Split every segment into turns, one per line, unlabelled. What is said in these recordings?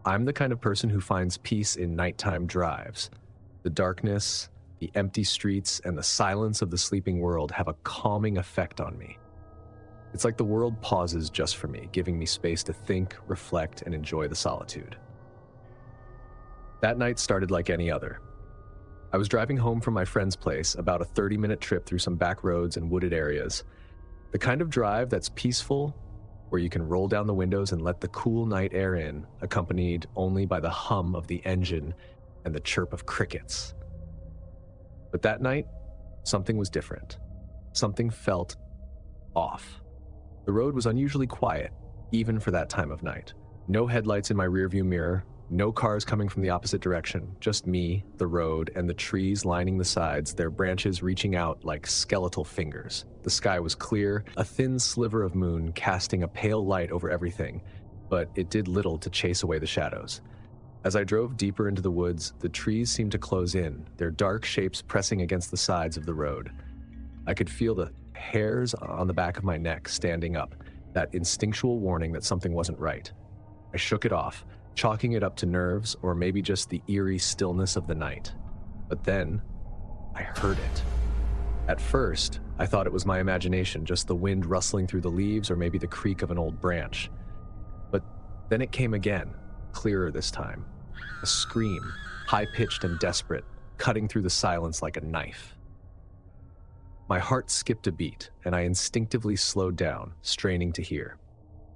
I'm the kind of person who finds peace in nighttime drives. The darkness, the empty streets, and the silence of the sleeping world have a calming effect on me. It's like the world pauses just for me, giving me space to think, reflect, and enjoy the solitude. That night started like any other. I was driving home from my friend's place, about a 30-minute trip through some back roads and wooded areas. The kind of drive that's peaceful, where you can roll down the windows and let the cool night air in, accompanied only by the hum of the engine and the chirp of crickets. But that night, something was different. Something felt off. The road was unusually quiet, even for that time of night. No headlights in my rearview mirror, no cars coming from the opposite direction, just me, the road, and the trees lining the sides, their branches reaching out like skeletal fingers. The sky was clear, a thin sliver of moon casting a pale light over everything, but it did little to chase away the shadows. As I drove deeper into the woods, the trees seemed to close in, their dark shapes pressing against the sides of the road. I could feel the hairs on the back of my neck standing up, that instinctual warning that something wasn't right. I shook it off, chalking it up to nerves or maybe just the eerie stillness of the night. But then, I heard it. At first, I thought it was my imagination, just the wind rustling through the leaves or maybe the creak of an old branch. But then it came again, clearer this time. A scream, high-pitched and desperate, cutting through the silence like a knife. My heart skipped a beat, and I instinctively slowed down, straining to hear.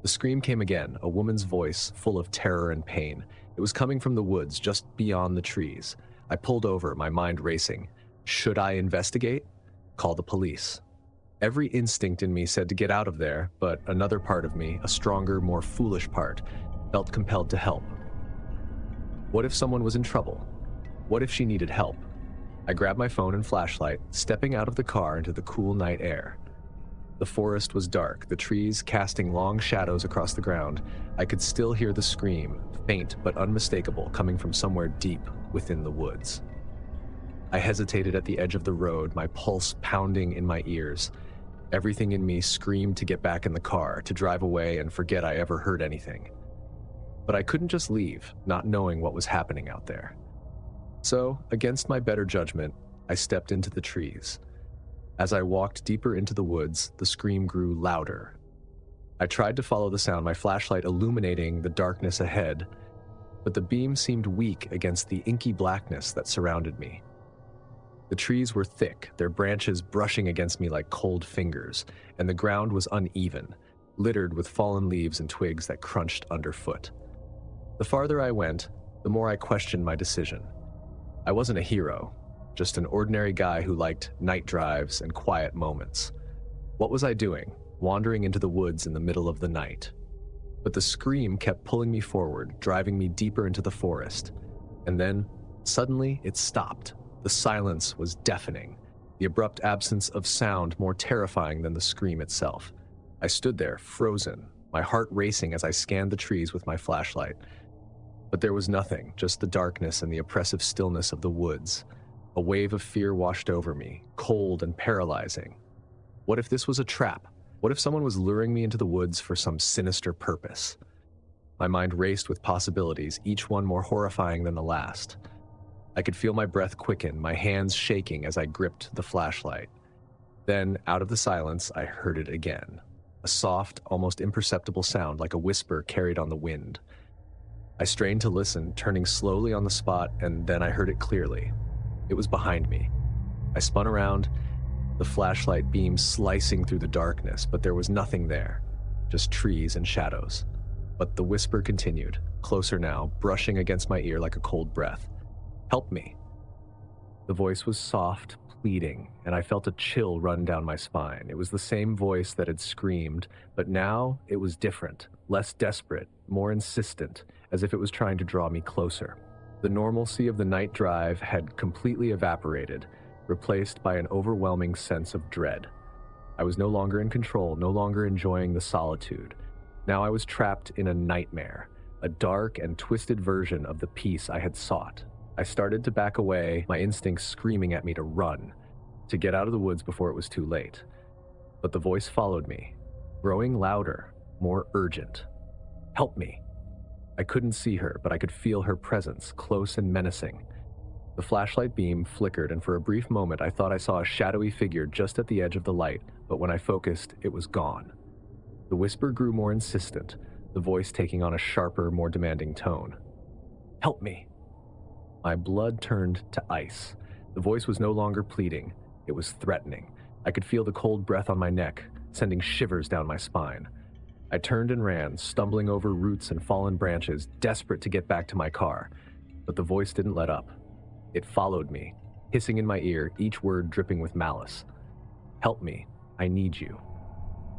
The scream came again, a woman's voice full of terror and pain. It was coming from the woods just beyond the trees. I pulled over, my mind racing. Should I investigate? Call the police. Every instinct in me said to get out of there, but another part of me, a stronger, more foolish part, felt compelled to help. What if someone was in trouble? What if she needed help? I grabbed my phone and flashlight, stepping out of the car into the cool night air. The forest was dark, the trees casting long shadows across the ground. I could still hear the scream, faint but unmistakable, coming from somewhere deep within the woods. I hesitated at the edge of the road, my pulse pounding in my ears. Everything in me screamed to get back in the car, to drive away and forget I ever heard anything. But I couldn't just leave, not knowing what was happening out there. So, against my better judgment, I stepped into the trees. As I walked deeper into the woods, the scream grew louder. I tried to follow the sound, my flashlight illuminating the darkness ahead, but the beam seemed weak against the inky blackness that surrounded me. The trees were thick, their branches brushing against me like cold fingers, and the ground was uneven, littered with fallen leaves and twigs that crunched underfoot. The farther I went, the more I questioned my decision. I wasn't a hero, just an ordinary guy who liked night drives and quiet moments. What was I doing, wandering into the woods in the middle of the night? But the scream kept pulling me forward, driving me deeper into the forest. And then, suddenly, it stopped. The silence was deafening, the abrupt absence of sound more terrifying than the scream itself. I stood there, frozen, my heart racing as I scanned the trees with my flashlight. But there was nothing, just the darkness and the oppressive stillness of the woods. A wave of fear washed over me, cold and paralyzing. What if this was a trap? What if someone was luring me into the woods for some sinister purpose? My mind raced with possibilities, each one more horrifying than the last. I could feel my breath quicken, my hands shaking as I gripped the flashlight. Then, out of the silence, I heard it again. A soft, almost imperceptible sound like a whisper carried on the wind. I strained to listen, turning slowly on the spot, and then I heard it clearly. It was behind me. I spun around, the flashlight beam slicing through the darkness, but there was nothing there, just trees and shadows. But the whisper continued, closer now, brushing against my ear like a cold breath. "Help me." The voice was soft, pleading, and I felt a chill run down my spine. It was the same voice that had screamed, but now it was different, less desperate, more insistent, as if it was trying to draw me closer. The normalcy of the night drive had completely evaporated, replaced by an overwhelming sense of dread. I was no longer in control, no longer enjoying the solitude. Now I was trapped in a nightmare, a dark and twisted version of the peace I had sought. I started to back away, my instincts screaming at me to run, to get out of the woods before it was too late. But the voice followed me, growing louder, more urgent. "Help me." I couldn't see her, but I could feel her presence, close and menacing. The flashlight beam flickered, and for a brief moment I thought I saw a shadowy figure just at the edge of the light, but when I focused, it was gone. The whisper grew more insistent, the voice taking on a sharper, more demanding tone. "Help me!" My blood turned to ice. The voice was no longer pleading, it was threatening. I could feel the cold breath on my neck, sending shivers down my spine. I turned and ran, stumbling over roots and fallen branches, desperate to get back to my car. But the voice didn't let up. It followed me, hissing in my ear, each word dripping with malice. "Help me. I need you."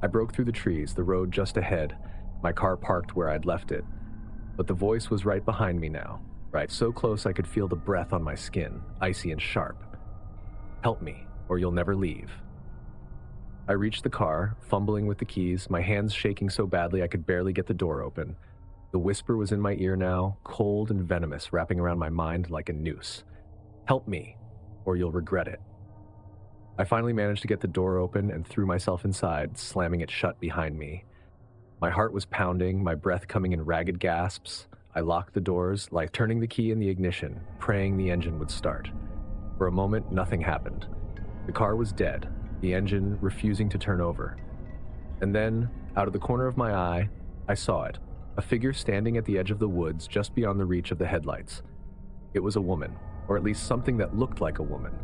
I broke through the trees, the road just ahead, my car parked where I'd left it. But the voice was right behind me now, right so close I could feel the breath on my skin, icy and sharp. "Help me, or you'll never leave." I reached the car, fumbling with the keys, my hands shaking so badly I could barely get the door open. The whisper was in my ear now, cold and venomous, wrapping around my mind like a noose. "Help me, or you'll regret it." I finally managed to get the door open and threw myself inside, slamming it shut behind me. My heart was pounding, my breath coming in ragged gasps. I locked the doors, like turning the key in the ignition, praying the engine would start. For a moment, nothing happened. The car was dead, the engine refusing to turn over. And then, out of the corner of my eye, I saw it, a figure standing at the edge of the woods just beyond the reach of the headlights. It was a woman, or at least something that looked like a woman.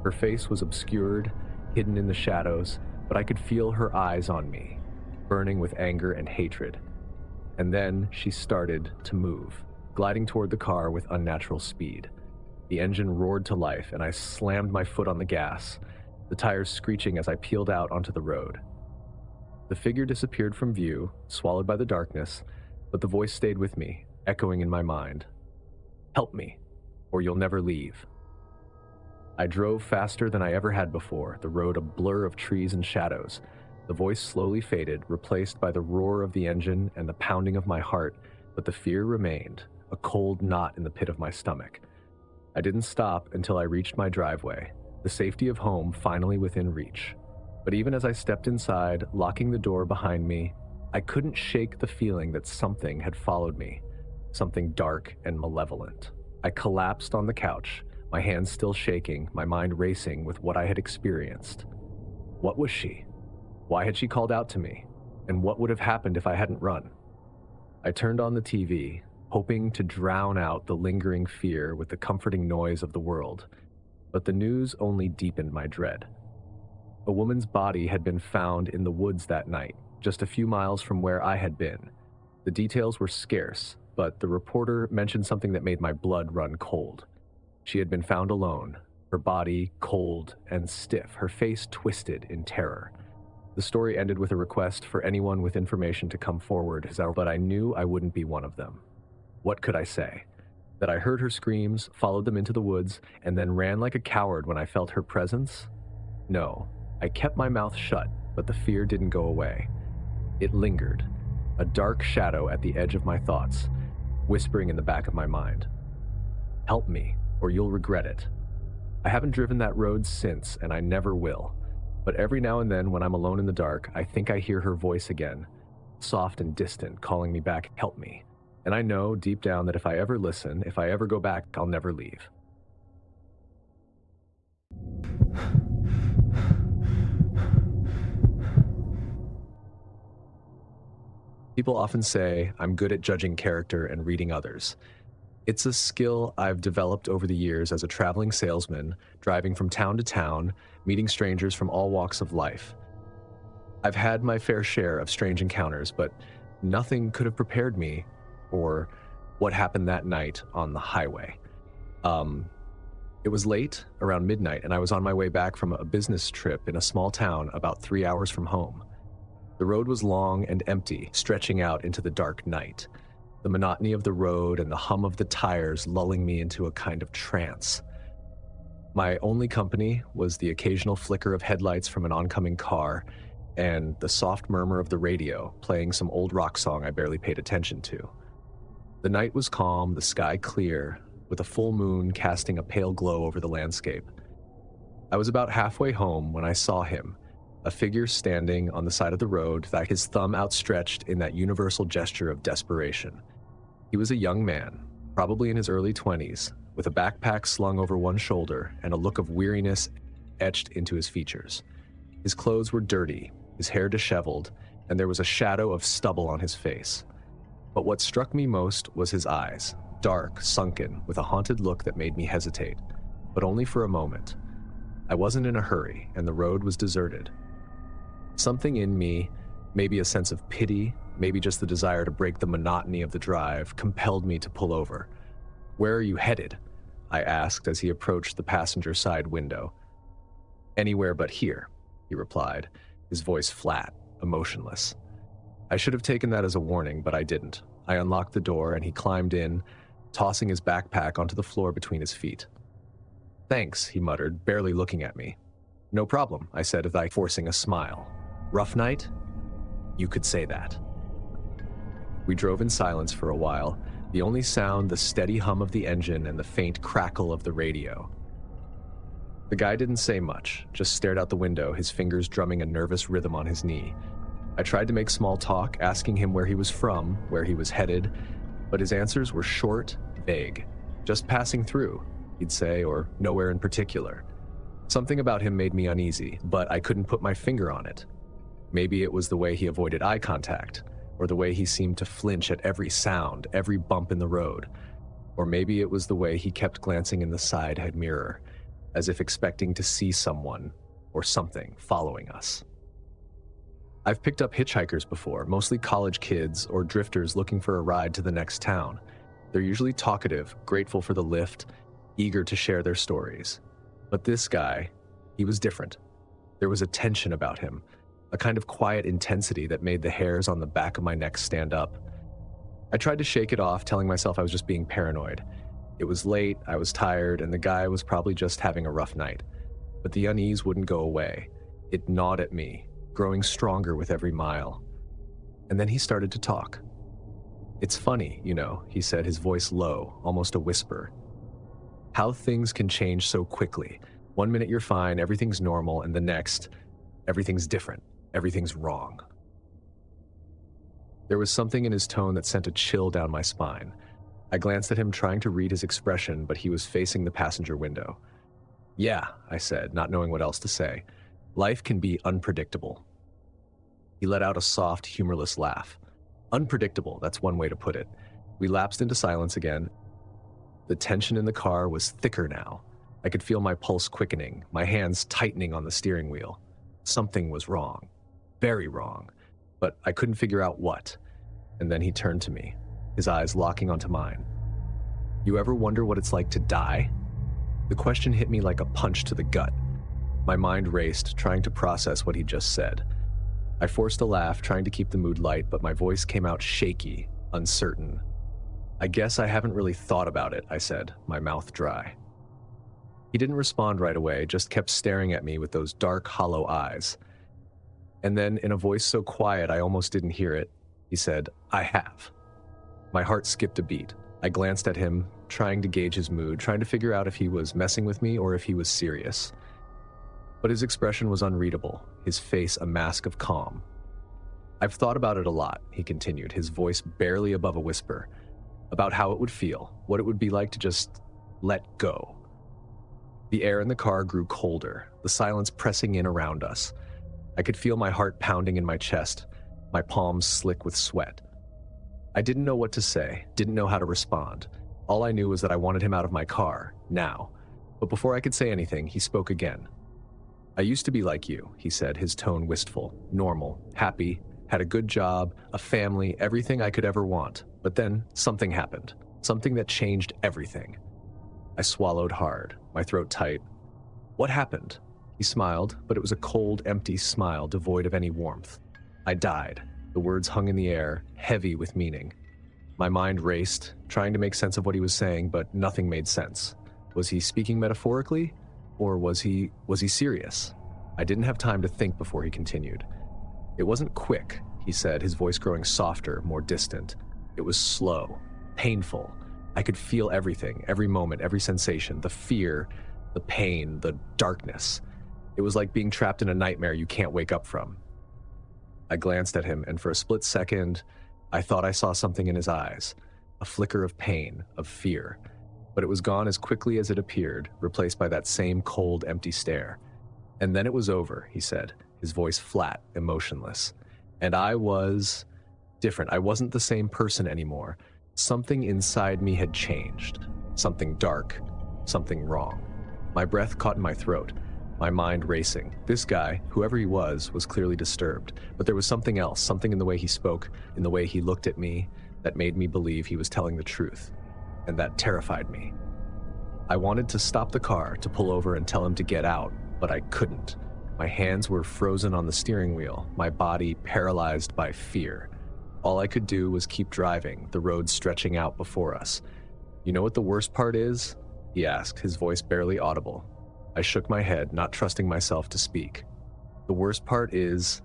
Her face was obscured, hidden in the shadows, but I could feel her eyes on me, burning with anger and hatred. And then she started to move, gliding toward the car with unnatural speed. The engine roared to life, and I slammed my foot on the gas, the tires screeching as I peeled out onto the road. The figure disappeared from view, swallowed by the darkness, but the voice stayed with me, echoing in my mind. "Help me, or you'll never leave." I drove faster than I ever had before, the road a blur of trees and shadows. The voice slowly faded, replaced by the roar of the engine and the pounding of my heart, but the fear remained, a cold knot in the pit of my stomach. I didn't stop until I reached my driveway, the safety of home finally within reach. But even as I stepped inside, locking the door behind me, I couldn't shake the feeling that something had followed me, something dark and malevolent. I collapsed on the couch, my hands still shaking, my mind racing with what I had experienced. What was she? Why had she called out to me? And what would have happened if I hadn't run? I turned on the TV, hoping to drown out the lingering fear with the comforting noise of the world. But the news only deepened my dread. A woman's body had been found in the woods that night, just a few miles from where I had been. The details were scarce, but the reporter mentioned something that made my blood run cold. She had been found alone, her body cold and stiff, her face twisted in terror. The story ended with a request for anyone with information to come forward, but I knew I wouldn't be one of them. What could I say? That I heard her screams, followed them into the woods, and then ran like a coward when I felt her presence? No, I kept my mouth shut, but the fear didn't go away. It lingered, a dark shadow at the edge of my thoughts, whispering in the back of my mind. "Help me, or you'll regret it." I haven't driven that road since, and I never will. But every now and then when I'm alone in the dark, I think I hear her voice again, soft and distant, calling me back, "Help me." And I know deep down that if I ever listen, if I ever go back, I'll never leave. People often say I'm good at judging character and reading others. It's a skill I've developed over the years as a traveling salesman, driving from town to town, meeting strangers from all walks of life. I've had my fair share of strange encounters, but nothing could have prepared me for what happened that night on the highway. It was late, around midnight, and I was on my way back from a business trip in a small town about 3 hours from home. The road was long and empty, stretching out into the dark night. The monotony of the road and the hum of the tires lulling me into a kind of trance. My only company was the occasional flicker of headlights from an oncoming car and the soft murmur of the radio playing some old rock song I barely paid attention to. The night was calm, the sky clear, with a full moon casting a pale glow over the landscape. I was about halfway home when I saw him, a figure standing on the side of the road, his thumb outstretched in that universal gesture of desperation. He was a young man, probably in his early 20s, with a backpack slung over one shoulder and a look of weariness etched into his features. His clothes were dirty, his hair disheveled, and there was a shadow of stubble on his face. But what struck me most was his eyes, dark, sunken, with a haunted look that made me hesitate, but only for a moment. I wasn't in a hurry, and the road was deserted. Something in me, maybe a sense of pity, maybe just the desire to break the monotony of the drive, compelled me to pull over. "Where are you headed?" I asked as he approached the passenger side window. "Anywhere but here," he replied, his voice flat, emotionless. I should have taken that as a warning, but I didn't. I unlocked the door and he climbed in, tossing his backpack onto the floor between his feet. "Thanks," he muttered, barely looking at me. "No problem," I said, as I forcing a smile. "Rough night?" "You could say that." We drove in silence for a while, the only sound the steady hum of the engine and the faint crackle of the radio. The guy didn't say much, just stared out the window, his fingers drumming a nervous rhythm on his knee. I tried to make small talk, asking him where he was from, where he was headed, but his answers were short, vague. "Just passing through," he'd say, or "nowhere in particular." Something about him made me uneasy, but I couldn't put my finger on it. Maybe it was the way he avoided eye contact, or the way he seemed to flinch at every sound, every bump in the road. Or maybe it was the way he kept glancing in the side mirror, as if expecting to see someone or something following us. I've picked up hitchhikers before, mostly college kids or drifters looking for a ride to the next town. They're usually talkative, grateful for the lift, eager to share their stories. But this guy, he was different. There was a tension about him, a kind of quiet intensity that made the hairs on the back of my neck stand up. I tried to shake it off, telling myself I was just being paranoid. It was late, I was tired, and the guy was probably just having a rough night. But the unease wouldn't go away. It gnawed at me, growing stronger with every mile. And then he started to talk. "It's funny, you know," he said, his voice low, almost a whisper. "How things can change so quickly. One minute you're fine, everything's normal, and the next, everything's different. Everything's wrong." There was something in his tone that sent a chill down my spine. I glanced at him, trying to read his expression, but he was facing the passenger window. "Yeah," I said, not knowing what else to say. "Life can be unpredictable." He let out a soft, humorless laugh. Unpredictable, that's one way to put it. We lapsed into silence again. The tension in the car was thicker now. I could feel my pulse quickening, my hands tightening on the steering wheel. Something was wrong. Very wrong. But I couldn't figure out what. And then he turned to me, his eyes locking onto mine. "You ever wonder what it's like to die?" The question hit me like a punch to the gut. My mind raced, trying to process what he just said. I forced a laugh, trying to keep the mood light, but my voice came out shaky, uncertain. "I guess I haven't really thought about it," I said, my mouth dry. He didn't respond right away, just kept staring at me with those dark, hollow eyes. And then, in a voice so quiet I almost didn't hear it, he said, "I have." My heart skipped a beat. I glanced at him, trying to gauge his mood, trying to figure out if he was messing with me or if he was serious. But his expression was unreadable, his face a mask of calm. "I've thought about it a lot," he continued, his voice barely above a whisper, "about how it would feel, what it would be like to just let go." The air in the car grew colder, the silence pressing in around us. I could feel my heart pounding in my chest, my palms slick with sweat. I didn't know what to say, didn't know how to respond. All I knew was that I wanted him out of my car, now. But before I could say anything, he spoke again. "I used to be like you," he said, his tone wistful, normal, happy, had a good job, a family, everything I could ever want. But then something happened, something that changed everything. I swallowed hard, my throat tight. "What happened?" He smiled, but it was a cold, empty smile devoid of any warmth. "I died." The words hung in the air, heavy with meaning. My mind raced, trying to make sense of what he was saying, but nothing made sense. Was he speaking metaphorically? Or was he serious? I didn't have time to think before he continued. "It wasn't quick," he said, his voice growing softer, more distant. "It was slow, painful. I could feel everything, every moment, every sensation, the fear, the pain, the darkness. It was like being trapped in a nightmare you can't wake up from." I glanced at him, and for a split second, I thought I saw something in his eyes. a flicker of pain, of fear, but it was gone as quickly as it appeared, replaced by that same cold, empty stare. And then it was over, he said, his voice flat, emotionless. And I was different. I wasn't the same person anymore. Something inside me had changed. Something dark, something wrong. My breath caught in my throat, my mind racing. This guy, whoever he was clearly disturbed, but there was something else, something in the way he spoke, in the way he looked at me, that made me believe he was telling the truth, and that terrified me. I wanted to stop the car, to pull over and tell him to get out, but I couldn't. My hands were frozen on the steering wheel, my body paralyzed by fear. All I could do was keep driving, the road stretching out before us. You know what the worst part is? He asked, his voice barely audible. I shook my head, not trusting myself to speak. The worst part is,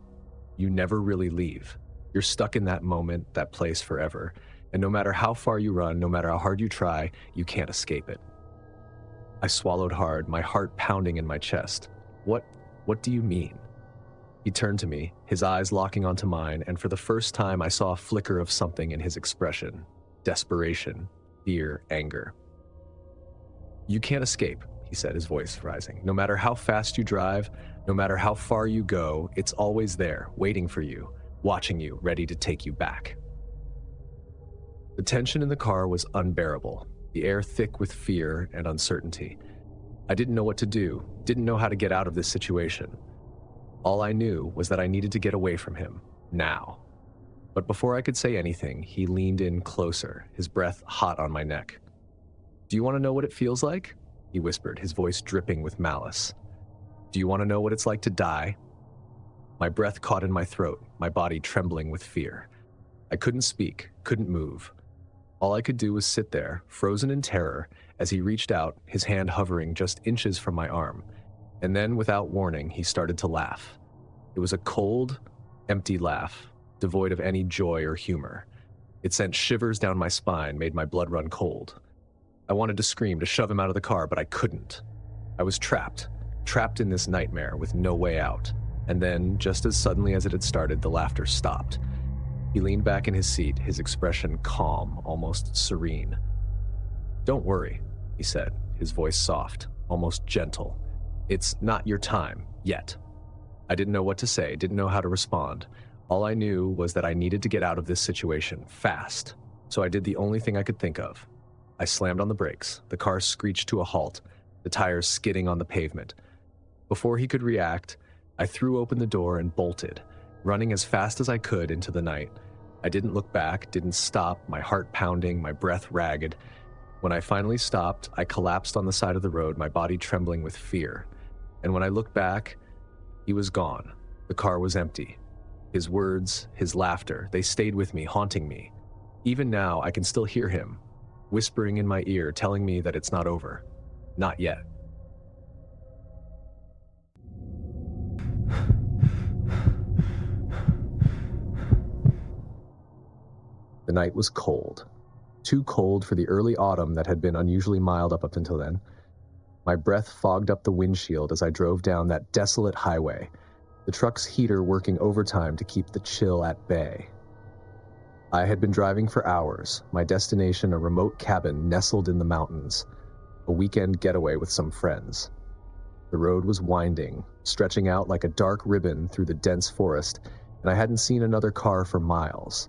you never really leave. You're stuck in that moment, that place forever. And no matter how far you run, no matter how hard you try, you can't escape it. I swallowed hard, my heart pounding in my chest. What do you mean? He turned to me, his eyes locking onto mine, and for the first time I saw a flicker of something in his expression. Desperation, fear, anger. You can't escape, he said, his voice rising. No matter how fast you drive, no matter how far you go, it's always there, waiting for you, watching you, ready to take you back. The tension in the car was unbearable, the air thick with fear and uncertainty. I didn't know what to do, didn't know how to get out of this situation. All I knew was that I needed to get away from him, now. But before I could say anything, he leaned in closer, his breath hot on my neck. Do you want to know what it feels like? He whispered, his voice dripping with malice. Do you want to know what it's like to die? My breath caught in my throat, my body trembling with fear. I couldn't speak, couldn't move. All I could do was sit there, frozen in terror, as he reached out, his hand hovering just inches from my arm. And then, without warning, he started to laugh. It was a cold, empty laugh, devoid of any joy or humor. It sent shivers down my spine, made my blood run cold. I wanted to scream, to shove him out of the car, but I couldn't. I was trapped in this nightmare with no way out. And then, just as suddenly as it had started, the laughter stopped. He leaned back in his seat, his expression calm, almost serene. Don't worry, he said, his voice soft, almost gentle. It's not your time, yet. I didn't know what to say, didn't know how to respond. All I knew was that I needed to get out of this situation, fast. So I did the only thing I could think of. I slammed on the brakes. The car screeched to a halt, the tires skidding on the pavement. Before he could react, I threw open the door and bolted, running as fast as I could into the night. I didn't look back, didn't stop, my heart pounding, my breath ragged. When I finally stopped, I collapsed on the side of the road, my body trembling with fear. And when I looked back, he was gone. The car was empty. His words, his laughter, they stayed with me, haunting me. Even now, I can still hear him, whispering in my ear, telling me that it's not over. Not yet. The night was cold. Too cold for the early autumn that had been unusually mild up until then. My breath fogged up the windshield as I drove down that desolate highway, the truck's heater working overtime to keep the chill at bay. I had been driving for hours, my destination a remote cabin nestled in the mountains, a weekend getaway with some friends. The road was winding, stretching out like a dark ribbon through the dense forest, and I hadn't seen another car for miles.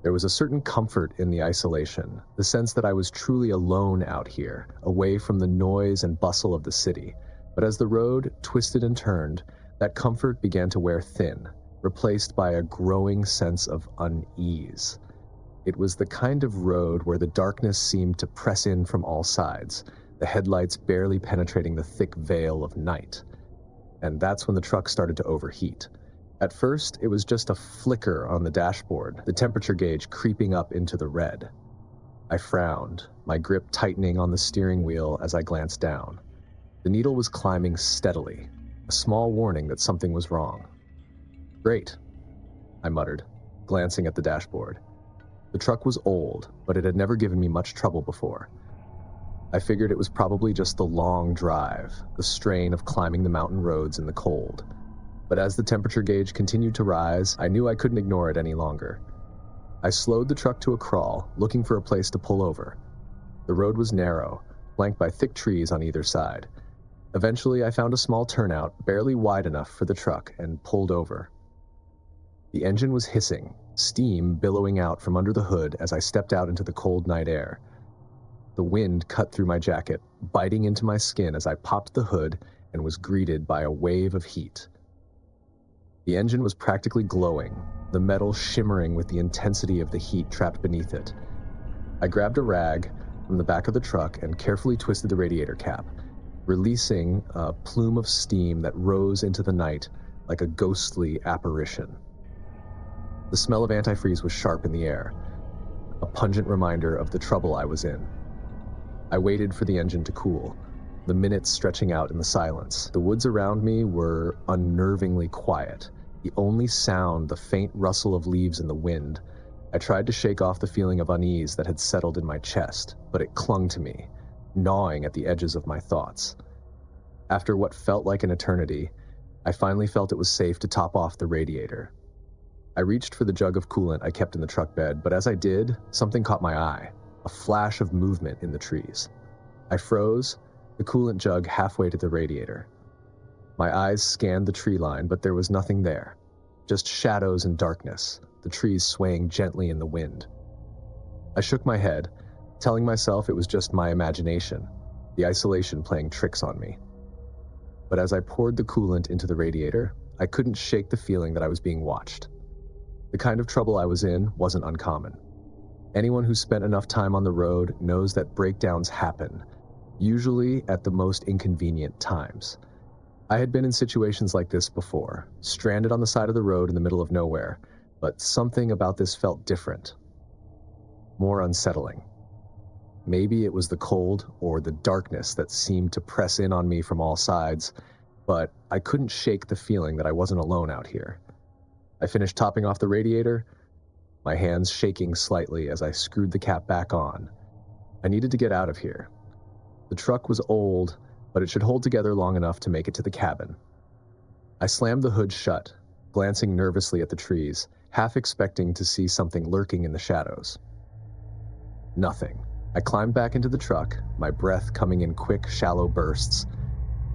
There was a certain comfort in the isolation, the sense that I was truly alone out here, away from the noise and bustle of the city. But as the road twisted and turned, that comfort began to wear thin, replaced by a growing sense of unease. It was the kind of road where the darkness seemed to press in from all sides, the headlights barely penetrating the thick veil of night. And that's when the truck started to overheat. At first, it was just a flicker on the dashboard, the temperature gauge creeping up into the red. I frowned, my grip tightening on the steering wheel as I glanced down. The needle was climbing steadily, a small warning that something was wrong. Great, I muttered, glancing at the dashboard. The truck was old, but it had never given me much trouble before. I figured it was probably just the long drive, the strain of climbing the mountain roads in the cold. But as the temperature gauge continued to rise, I knew I couldn't ignore it any longer. I slowed the truck to a crawl, looking for a place to pull over. The road was narrow, flanked by thick trees on either side. Eventually, I found a small turnout, barely wide enough for the truck, and pulled over. The engine was hissing, steam billowing out from under the hood as I stepped out into the cold night air. The wind cut through my jacket, biting into my skin as I popped the hood and was greeted by a wave of heat. The engine was practically glowing, the metal shimmering with the intensity of the heat trapped beneath it. I grabbed a rag from the back of the truck and carefully twisted the radiator cap, releasing a plume of steam that rose into the night like a ghostly apparition. The smell of antifreeze was sharp in the air, a pungent reminder of the trouble I was in. I waited for the engine to cool, the minutes stretching out in the silence. The woods around me were unnervingly quiet, the only sound the faint rustle of leaves in the wind. I tried to shake off the feeling of unease that had settled in my chest, but it clung to me, gnawing at the edges of my thoughts. After what felt like an eternity, I finally felt it was safe to top off the radiator. I reached for the jug of coolant I kept in the truck bed, but as I did, something caught my eye, a flash of movement in the trees. I froze, the coolant jug halfway to the radiator. My eyes scanned the tree line, but there was nothing there, just shadows and darkness, the trees swaying gently in the wind. I shook my head, telling myself it was just my imagination, the isolation playing tricks on me. But as I poured the coolant into the radiator, I couldn't shake the feeling that I was being watched. The kind of trouble I was in wasn't uncommon. Anyone who spent enough time on the road knows that breakdowns happen, usually at the most inconvenient times. I had been in situations like this before, stranded on the side of the road in the middle of nowhere, but something about this felt different, more unsettling. Maybe it was the cold or the darkness that seemed to press in on me from all sides, but I couldn't shake the feeling that I wasn't alone out here. I finished topping off the radiator, my hands shaking slightly as I screwed the cap back on. I needed to get out of here. The truck was old, but it should hold together long enough to make it to the cabin. I slammed the hood shut, glancing nervously at the trees, half expecting to see something lurking in the shadows. Nothing. I climbed back into the truck, my breath coming in quick, shallow bursts.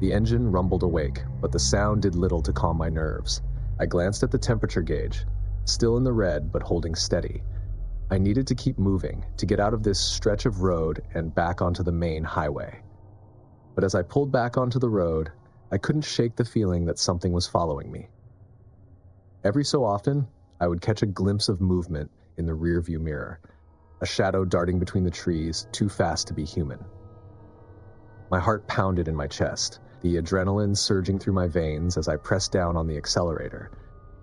The engine rumbled awake, but the sound did little to calm my nerves. I glanced at the temperature gauge, still in the red but holding steady. I needed to keep moving, to get out of this stretch of road and back onto the main highway. But as I pulled back onto the road, I couldn't shake the feeling that something was following me. Every so often, I would catch a glimpse of movement in the rearview mirror, a shadow darting between the trees, too fast to be human. My heart pounded in my chest, the adrenaline surging through my veins as I pressed down on the accelerator.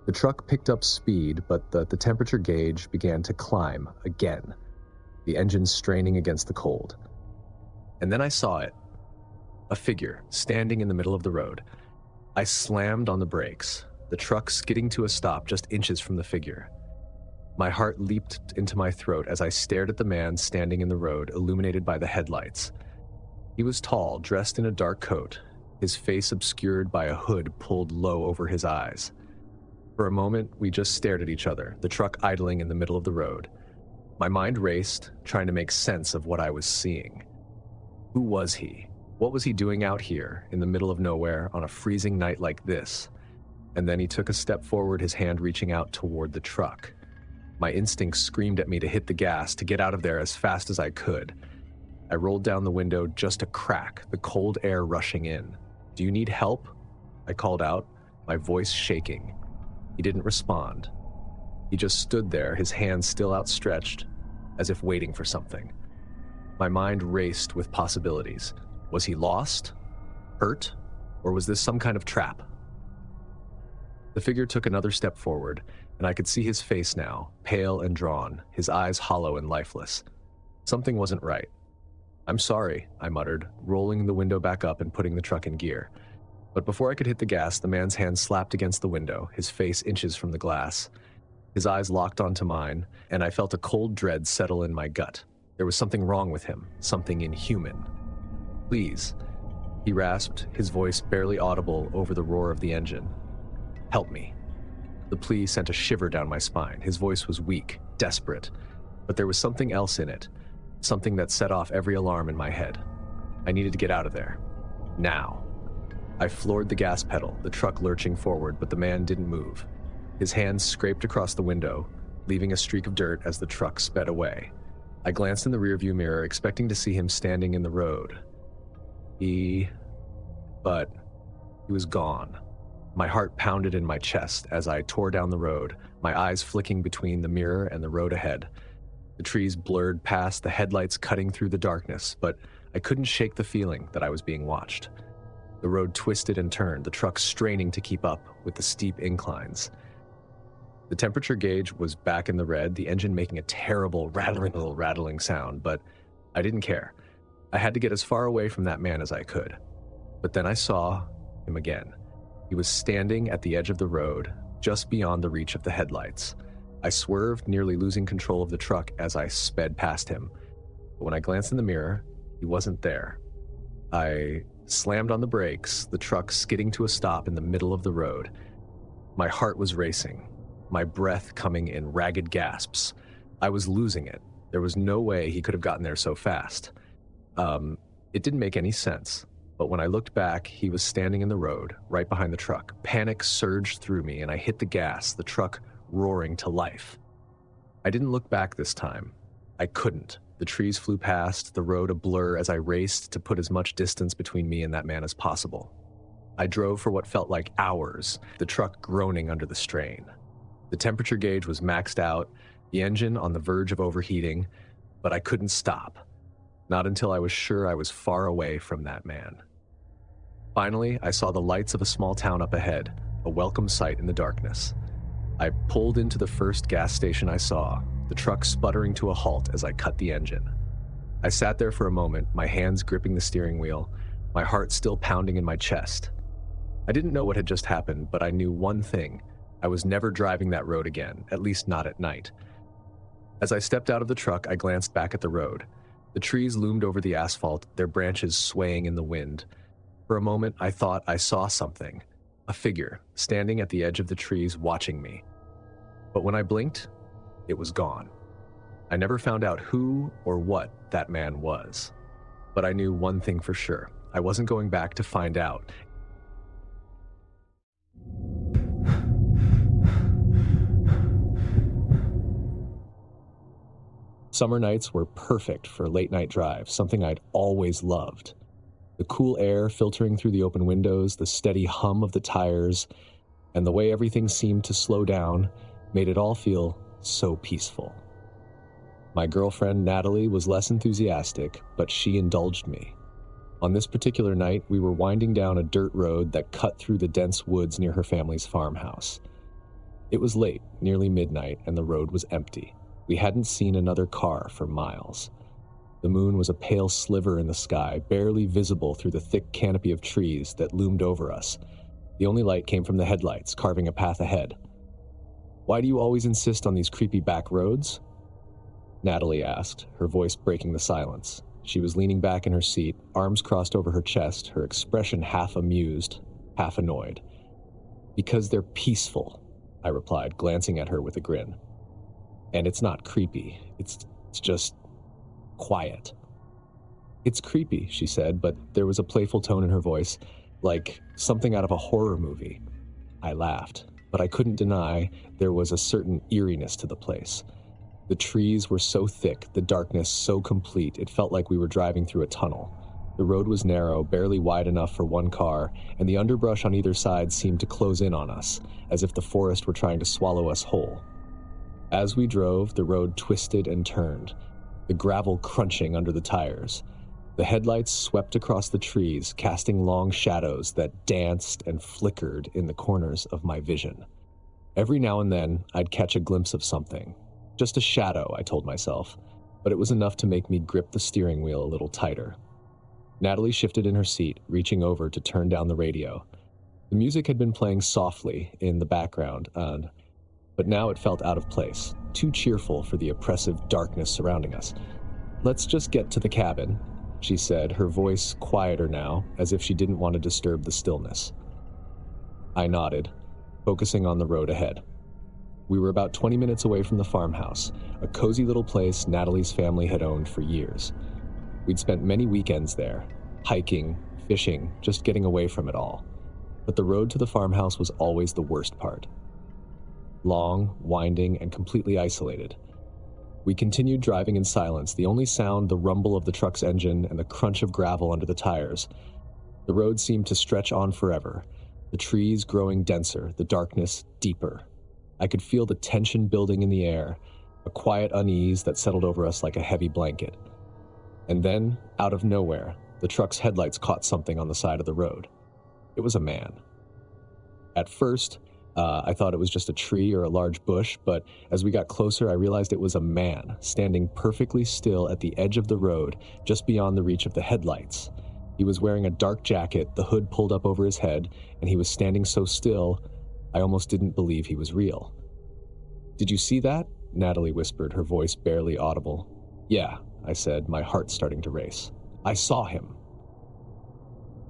The truck picked up speed, but the temperature gauge began to climb again, the engine straining against the cold. And then I saw it, a figure standing in the middle of the road. I slammed on the brakes, the truck skidding to a stop just inches from the figure. My heart leaped into my throat as I stared at the man standing in the road, illuminated by the headlights. He was tall, dressed in a dark coat, his face obscured by a hood pulled low over his eyes. For a moment, we just stared at each other, the truck idling in the middle of the road. My mind raced, trying to make sense of what I was seeing. Who was he? What was he doing out here, in the middle of nowhere, on a freezing night like this? And then he took a step forward, his hand reaching out toward the truck. My instincts screamed at me to hit the gas, to get out of there as fast as I could. I rolled down the window just a crack, the cold air rushing in. "Do you need help?" I called out, my voice shaking. He didn't respond. He just stood there, his hands still outstretched, as if waiting for something. My mind raced with possibilities. Was he lost? Hurt? Or was this some kind of trap? The figure took another step forward, and I could see his face now, pale and drawn, his eyes hollow and lifeless. Something wasn't right. "I'm sorry," I muttered, rolling the window back up and putting the truck in gear. But before I could hit the gas, the man's hand slapped against the window, his face inches from the glass. His eyes locked onto mine, and I felt a cold dread settle in my gut. There was something wrong with him, something inhuman. "Please," he rasped, his voice barely audible over the roar of the engine. "Help me." The plea sent a shiver down my spine. His voice was weak, desperate, but there was something else in it, something that set off every alarm in my head. I needed to get out of there. Now. I floored the gas pedal, the truck lurching forward, but the man didn't move. His hands scraped across the window, leaving a streak of dirt as the truck sped away. I glanced in the rearview mirror, expecting to see him standing in the road. But he was gone. My heart pounded in my chest as I tore down the road, my eyes flicking between the mirror and the road ahead. The trees blurred past, the headlights cutting through the darkness, but I couldn't shake the feeling that I was being watched. The road twisted and turned, the truck straining to keep up with the steep inclines. The temperature gauge was back in the red, the engine making a terrible rattling sound, but I didn't care. I had to get as far away from that man as I could. But then I saw him again. He was standing at the edge of the road, just beyond the reach of the headlights. I swerved, nearly losing control of the truck as I sped past him. But when I glanced in the mirror, he wasn't there. I slammed on the brakes, the truck skidding to a stop in the middle of the road. My heart was racing, my breath coming in ragged gasps. I was losing it. There was no way he could have gotten there so fast. It didn't make any sense. But when I looked back, he was standing in the road, right behind the truck. Panic surged through me, and I hit the gas, the truck roaring to life. I didn't look back this time. I couldn't. The trees flew past, the road a blur as I raced to put as much distance between me and that man as possible. I drove for what felt like hours, the truck groaning under the strain. The temperature gauge was maxed out, the engine on the verge of overheating, but I couldn't stop. Not until I was sure I was far away from that man. Finally, I saw the lights of a small town up ahead, a welcome sight in the darkness. I pulled into the first gas station I saw, the truck sputtering to a halt as I cut the engine. I sat there for a moment, my hands gripping the steering wheel, my heart still pounding in my chest. I didn't know what had just happened, but I knew one thing. I was never driving that road again, at least not at night. As I stepped out of the truck, I glanced back at the road. The trees loomed over the asphalt, their branches swaying in the wind. For a moment, I thought I saw something, a figure standing at the edge of the trees watching me. But when I blinked, it was gone. I never found out who or what that man was. But I knew one thing for sure. I wasn't going back to find out. Summer nights were perfect for late-night drives, something I'd always loved. The cool air filtering through the open windows, the steady hum of the tires, and the way everything seemed to slow down made it all feel so peaceful. My girlfriend, Natalie, was less enthusiastic, but she indulged me. On this particular night, we were winding down a dirt road that cut through the dense woods near her family's farmhouse. It was late, nearly midnight, and the road was empty. We hadn't seen another car for miles. The moon was a pale sliver in the sky, barely visible through the thick canopy of trees that loomed over us. The only light came from the headlights, carving a path ahead. "Why do you always insist on these creepy back roads?" Natalie asked, her voice breaking the silence. She was leaning back in her seat, arms crossed over her chest, her expression half amused, half annoyed. "Because they're peaceful," I replied, glancing at her with a grin. "And it's not creepy. It's just quiet." "It's creepy," she said, but there was a playful tone in her voice, like something out of a horror movie. I laughed, but I couldn't deny there was a certain eeriness to the place. The trees were so thick, the darkness so complete, it felt like we were driving through a tunnel. The road was narrow, barely wide enough for one car, and the underbrush on either side seemed to close in on us, as if the forest were trying to swallow us whole. As we drove, the road twisted and turned, the gravel crunching under the tires. The headlights swept across the trees, casting long shadows that danced and flickered in the corners of my vision. Every now and then, I'd catch a glimpse of something. Just a shadow, I told myself, but it was enough to make me grip the steering wheel a little tighter. Natalie shifted in her seat, reaching over to turn down the radio. The music had been playing softly in the background, but now it felt out of place, too cheerful for the oppressive darkness surrounding us. "Let's just get to the cabin," she said, her voice quieter now, as if she didn't want to disturb the stillness. I nodded, focusing on the road ahead. We were about 20 minutes away from the farmhouse, a cozy little place Natalie's family had owned for years. We'd spent many weekends there, hiking, fishing, just getting away from it all. But the road to the farmhouse was always the worst part. Long, winding, and completely isolated. We continued driving in silence, the only sound the rumble of the truck's engine and the crunch of gravel under the tires. The road seemed to stretch on forever, the trees growing denser, the darkness deeper. I could feel the tension building in the air, a quiet unease that settled over us like a heavy blanket. And then, out of nowhere, the truck's headlights caught something on the side of the road. It was a man. At first, I thought it was just a tree or a large bush, but as we got closer, I realized it was a man, standing perfectly still at the edge of the road, just beyond the reach of the headlights. He was wearing a dark jacket, the hood pulled up over his head, and he was standing so still, I almost didn't believe he was real. "Did you see that?" Natalie whispered, her voice barely audible. "Yeah," I said, my heart starting to race. "I saw him."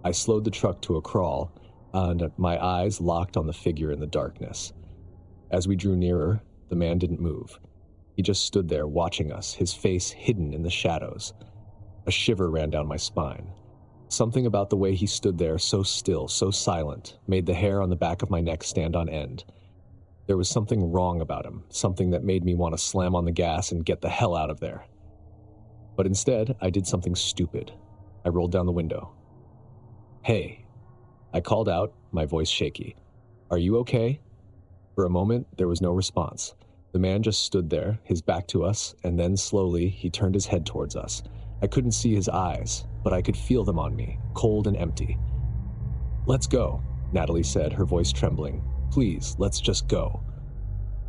I slowed the truck to a crawl, and my eyes locked on the figure in the darkness. As we drew nearer, the man didn't move. He just stood there watching us, his face hidden in the shadows. A shiver ran down my spine. Something about the way he stood there, so still, so silent, made the hair on the back of my neck stand on end. There was something wrong about him, something that made me want to slam on the gas and get the hell out of there. But instead, I did something stupid. I rolled down the window. "Hey," I called out, my voice shaky. "Are you okay?" For a moment, there was no response. The man just stood there, his back to us, and then slowly, he turned his head towards us. I couldn't see his eyes, but I could feel them on me, cold and empty. "Let's go," Natalie said, her voice trembling. "Please, let's just go."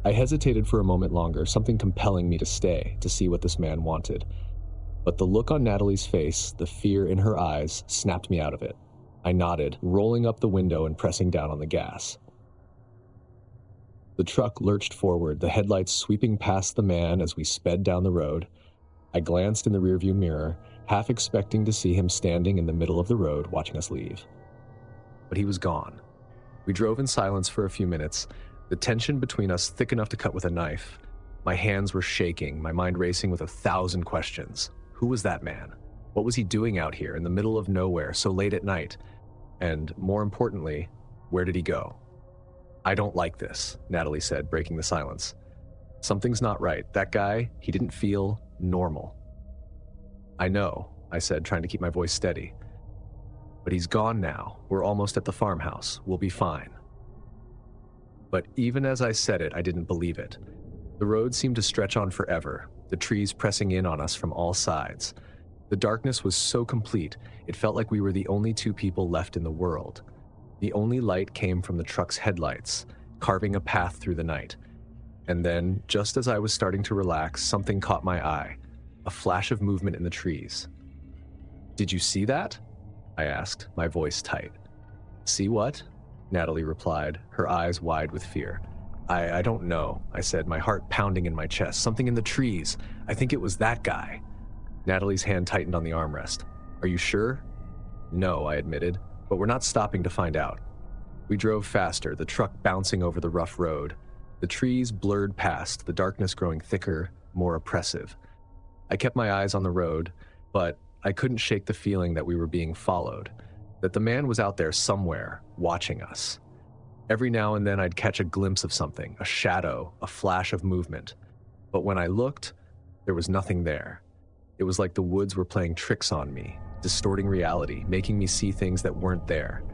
I hesitated for a moment longer, something compelling me to stay, to see what this man wanted. But the look on Natalie's face, the fear in her eyes, snapped me out of it. I nodded, rolling up the window and pressing down on the gas. The truck lurched forward, the headlights sweeping past the man as we sped down the road. I glanced in the rearview mirror, half expecting to see him standing in the middle of the road watching us leave. But he was gone. We drove in silence for a few minutes, the tension between us thick enough to cut with a knife. My hands were shaking, my mind racing with 1,000 questions. Who was that man? What was he doing out here in the middle of nowhere so late at night? And more importantly, where did he go? "I don't like this," Natalie said, breaking the silence. "Something's not right. That guy, he didn't feel normal." "I know," I said, trying to keep my voice steady. "But he's gone now. We're almost at the farmhouse. We'll be fine." But even as I said it, I didn't believe it. The road seemed to stretch on forever, the trees pressing in on us from all sides. The darkness was so complete, it felt like we were the only two people left in the world. The only light came from the truck's headlights, carving a path through the night. And then, just as I was starting to relax, something caught my eye, a flash of movement in the trees. "Did you see that?" I asked, my voice tight. "See what?" Natalie replied, her eyes wide with fear. I don't know," I said, my heart pounding in my chest. "Something in the trees. I think it was that guy." Natalie's hand tightened on the armrest. "Are you sure?" "No," I admitted, "but we're not stopping to find out." We drove faster, the truck bouncing over the rough road. The trees blurred past, the darkness growing thicker, more oppressive. I kept my eyes on the road, but I couldn't shake the feeling that we were being followed, that the man was out there somewhere, watching us. Every now and then I'd catch a glimpse of something, a shadow, a flash of movement. But when I looked, there was nothing there. It was like the woods were playing tricks on me, distorting reality, making me see things that weren't there.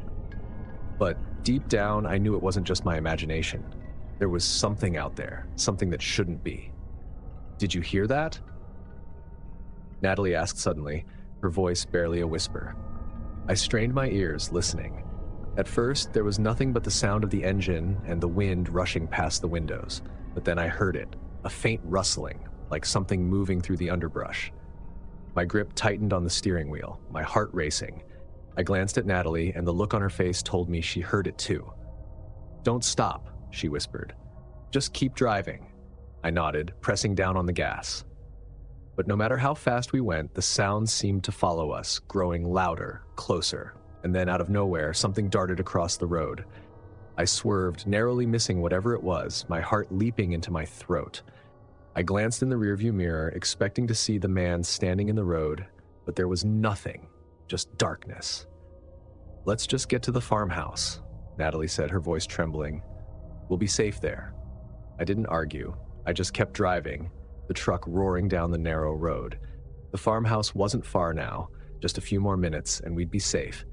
But deep down, I knew it wasn't just my imagination. There was something out there, something that shouldn't be. "Did you hear that?" Natalie asked suddenly, her voice barely a whisper. I strained my ears, listening. At first, there was nothing but the sound of the engine and the wind rushing past the windows. But then I heard it, a faint rustling, like something moving through the underbrush. My grip tightened on the steering wheel, my heart racing. I glanced at Natalie, and the look on her face told me she heard it too. "Don't stop," she whispered. "Just keep driving." I nodded, pressing down on the gas. But no matter how fast we went, the sounds seemed to follow us, growing louder, closer. And then out of nowhere, something darted across the road. I swerved, narrowly missing whatever it was, my heart leaping into my throat. I glanced in the rearview mirror, expecting to see the man standing in the road, but there was nothing, just darkness. "Let's just get to the farmhouse," Natalie said, her voice trembling. "We'll be safe there." I didn't argue. I just kept driving, the truck roaring down the narrow road. The farmhouse wasn't far now, just a few more minutes, and we'd be safe.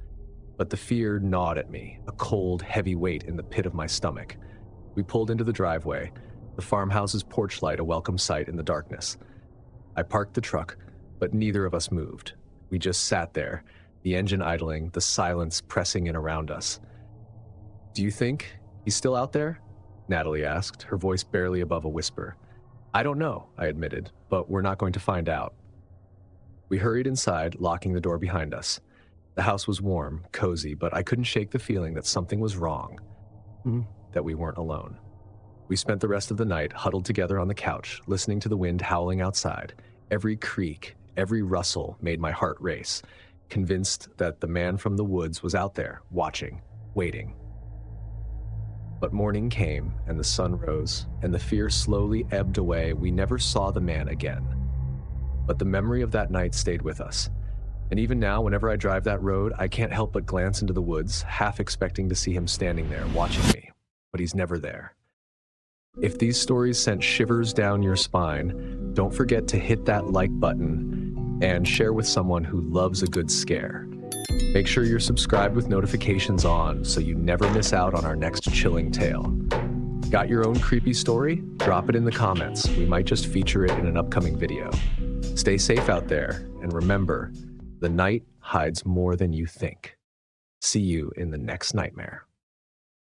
But the fear gnawed at me, a cold, heavy weight in the pit of my stomach. We pulled into the driveway, the farmhouse's porch light a welcome sight in the darkness. I parked the truck, but neither of us moved. We just sat there, the engine idling, the silence pressing in around us. "Do you think he's still out there?" Natalie asked, her voice barely above a whisper. "I don't know," I admitted, "but we're not going to find out." We hurried inside, locking the door behind us. The house was warm, cozy, but I couldn't shake the feeling that something was wrong, that we weren't alone. We spent the rest of the night huddled together on the couch, listening to the wind howling outside. Every creak, every rustle made my heart race, convinced that the man from the woods was out there, watching, waiting. But morning came, and the sun rose, and the fear slowly ebbed away. We never saw the man again. But the memory of that night stayed with us. And even now, whenever I drive that road, I can't help but glance into the woods, half expecting to see him standing there, watching me. But he's never there. If these stories sent shivers down your spine, don't forget to hit that like button and share with someone who loves a good scare. Make sure you're subscribed with notifications on so you never miss out on our next chilling tale. Got your own creepy story? Drop it in the comments. We might just feature it in an upcoming video. Stay safe out there, and remember, the night hides more than you think. See you in the next nightmare.